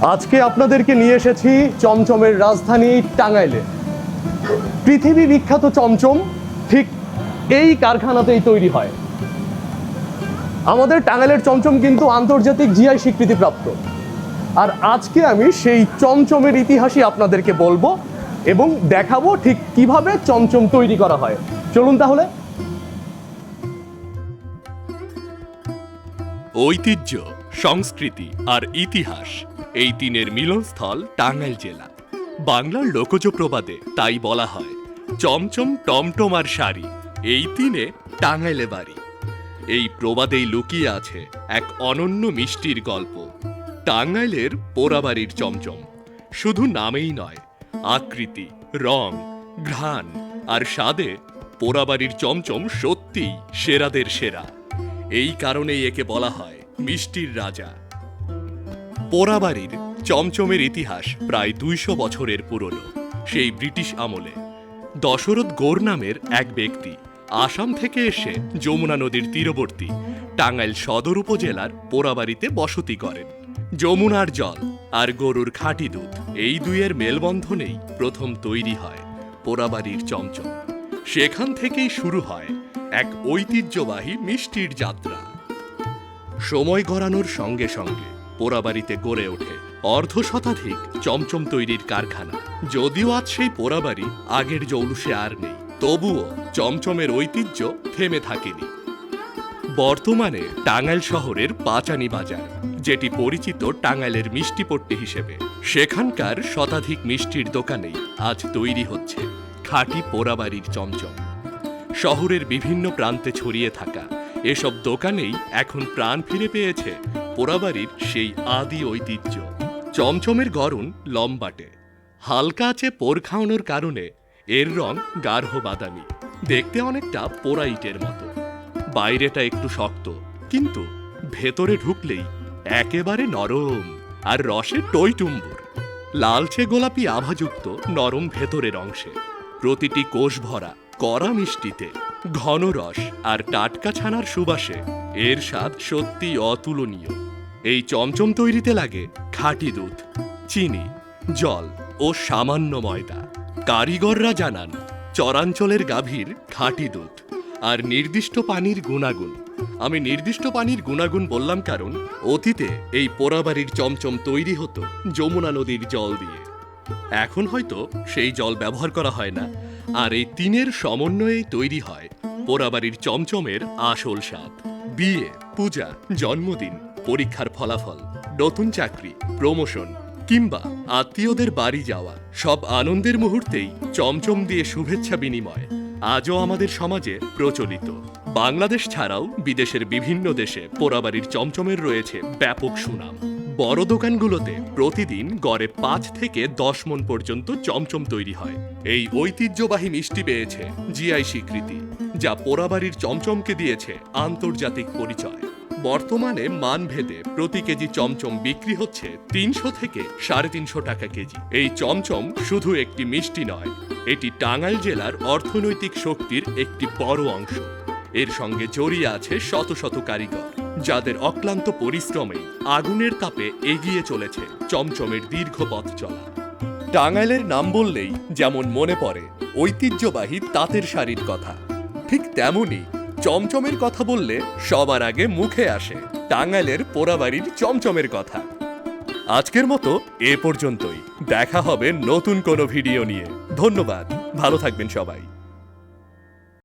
আজকে আপনাদেরকে নিয়ে এসেছি চমচমের রাজধানী টাঙ্গাইলে। পৃথিবী বিখ্যাত চমচম ঠিক এই কারখানাতেই তৈরি হয়। আমাদের টাঙ্গাইলের চমচম কিন্তু আন্তর্জাতিক জিআই স্বীকৃতিপ্রাপ্ত। আর আজকে আমি সেই চমচমের ইতিহাসই আপনাদেরকে বলবো এবং দেখাবো ঠিক কিভাবে চমচম তৈরি করা হয়। চলুন তাহলে। ঐতিহ্য, সংস্কৃতি আর ইতিহাস, এই তিনের মিলনস্থল টাঙ্গাইল জেলা। বাংলার লোকজ প্রবাদে তাই বলা হয়, চমচম টমটমার শাড়ি, এই তিনে টাঙ্গাইলে বাড়ি। এই প্রবাদেই লুকিয়ে আছে এক অনন্য মিষ্টির গল্প। টাঙ্গাইলের পোড়াবাড়ির চমচম শুধু নামেই নয়, আকৃতি, রং, ঘ্রাণ আর স্বাদে পোড়াবাড়ির চমচম সত্যিই সেরাদের সেরা। এই কারণেই একে বলা হয় মিষ্টির রাজা। পোড়াবাড়ির চমচমের ইতিহাস প্রায় ২০০ বছরের পুরনো। সেই ব্রিটিশ আমলে দশরথ গৌর নামের এক ব্যক্তি আসাম থেকে এসে যমুনা নদীর তীরবর্তী টাঙ্গাইল সদর উপজেলার পোড়াবাড়িতে বসতি করেন। যমুনার জল আর গরুর খাঁটি দুধ, এই দুইয়ের মেলবন্ধনেই প্রথম তৈরি হয় পোড়াবাড়ির চমচম। সেখান থেকেই শুরু হয় এক ঐতিহ্যবাহী মিষ্টির যাত্রা। সময় গড়ানোর সঙ্গে সঙ্গে পোড়াবাড়িতে গড়ে ওঠে অর্ধশতাধিক চমচম তৈরির কারখানা। যদিও আজ সেই পোড়াবাড়ি আগের জৌলুসে আর নেই, তবুও চমচমের ঐতিহ্য থেমে থাকেনি। বর্তমানে টাঙ্গাইল শহরের পাচানি বাজার, যেটি পরিচিত টাঙ্গাইলের মিষ্টিপট্টি হিসেবে, সেখানকার শতাধিক মিষ্টির দোকানেই আজ তৈরি হচ্ছে খাঁটি পোড়াবাড়ির চমচম। শহরের বিভিন্ন প্রান্তে ছড়িয়ে থাকা এসব দোকানেই এখন প্রাণ ফিরে পেয়েছে পোড়াবাড়ির সেই আদি ঐতিহ্য। চমচমের গড়ন লম্বাটে, হালকা আঁচে পোড় খাওয়ানোর কারণে এর রং গাঢ় বাদামি, দেখতে অনেকটা পোড়া ইটের মতো। বাইরেটা একটু শক্ত, কিন্তু ভেতরে ঢুকলেই একেবারে নরম আর রসে টইটুম্বুর। লালচে গোলাপি আভাযুক্ত নরম ভেতরের অংশে, প্রতিটি কোষ ভরা কড়া মিষ্টিতে, ঘন রস আর টাটকা ছানার সুবাসে এর স্বাদ সত্যি অতুলনীয়। এই চমচম তৈরিতে লাগে খাঁটি দুধ, চিনি, জল ও সামান্য ময়দা। কারিগররা জানান চরাঞ্চলের গাভীর খাঁটি দুধ আর নির্দিষ্ট পানির গুণাগুণ। আমি নির্দিষ্ট পানির গুণাগুণ বললাম কারণ অতীতে এই পোড়াবাড়ির চমচম তৈরি হতো যমুনা নদীর জল দিয়ে। এখন হয়তো সেই জল ব্যবহার করা হয় না, আর এই তিনের সমন্বয়েই তৈরি হয় পোড়াবাড়ির চমচমের আসল স্বাদ। বিয়ে, পূজা, জন্মদিন, পরীক্ষার ফলাফল, নতুন চাকরি, প্রমোশন কিংবা আত্মীয়দের বাড়ি যাওয়া, সব আনন্দের মুহূর্তেই চমচম দিয়ে শুভেচ্ছা বিনিময় আজও আমাদের সমাজে প্রচলিত। বাংলাদেশ ছাড়াও বিদেশের বিভিন্ন দেশে পোড়াবাড়ির চমচমের রয়েছে ব্যাপক সুনাম। বড় দোকানগুলোতে প্রতিদিন গড়ে ৫ থেকে ১০ মণ পর্যন্ত চমচম তৈরি হয়। এই ঐতিহ্যবাহী মিষ্টি পেয়েছে জিআই স্বীকৃতি, যা পোড়াবাড়ির চমচমকে দিয়েছে আন্তর্জাতিক পরিচয়। বর্তমানে মানভেদে প্রতি কেজি চমচম বিক্রি হচ্ছে ৩০০ থেকে ৩৫০ টাকা কেজি। এই চমচম শুধু একটি মিষ্টি নয়, এটি টাঙ্গাইল জেলার অর্থনৈতিক শক্তির একটি বড় অংশ। এর সঙ্গে জড়িয়ে আছে শত শত কারিগর, যাদের অক্লান্ত পরিশ্রমে আগুনের তাপে এগিয়ে চলেছে চমচমের দীর্ঘ পথ চলা। টাঙ্গাইলের নাম বললেই যেমন মনে পড়ে ঐতিহ্যবাহী তাঁতের শাড়ির কথা, ঠিক তেমনি চমচমের কথা বললে সবার আগে মুখে আসে টাঙ্গাইলের পোড়াবাড়ির চমচমের কথা। আজকের মতো এ পর্যন্তই। দেখা হবে নতুন কোনো ভিডিও নিয়ে। ধন্যবাদ, ভালো থাকবেন সবাই।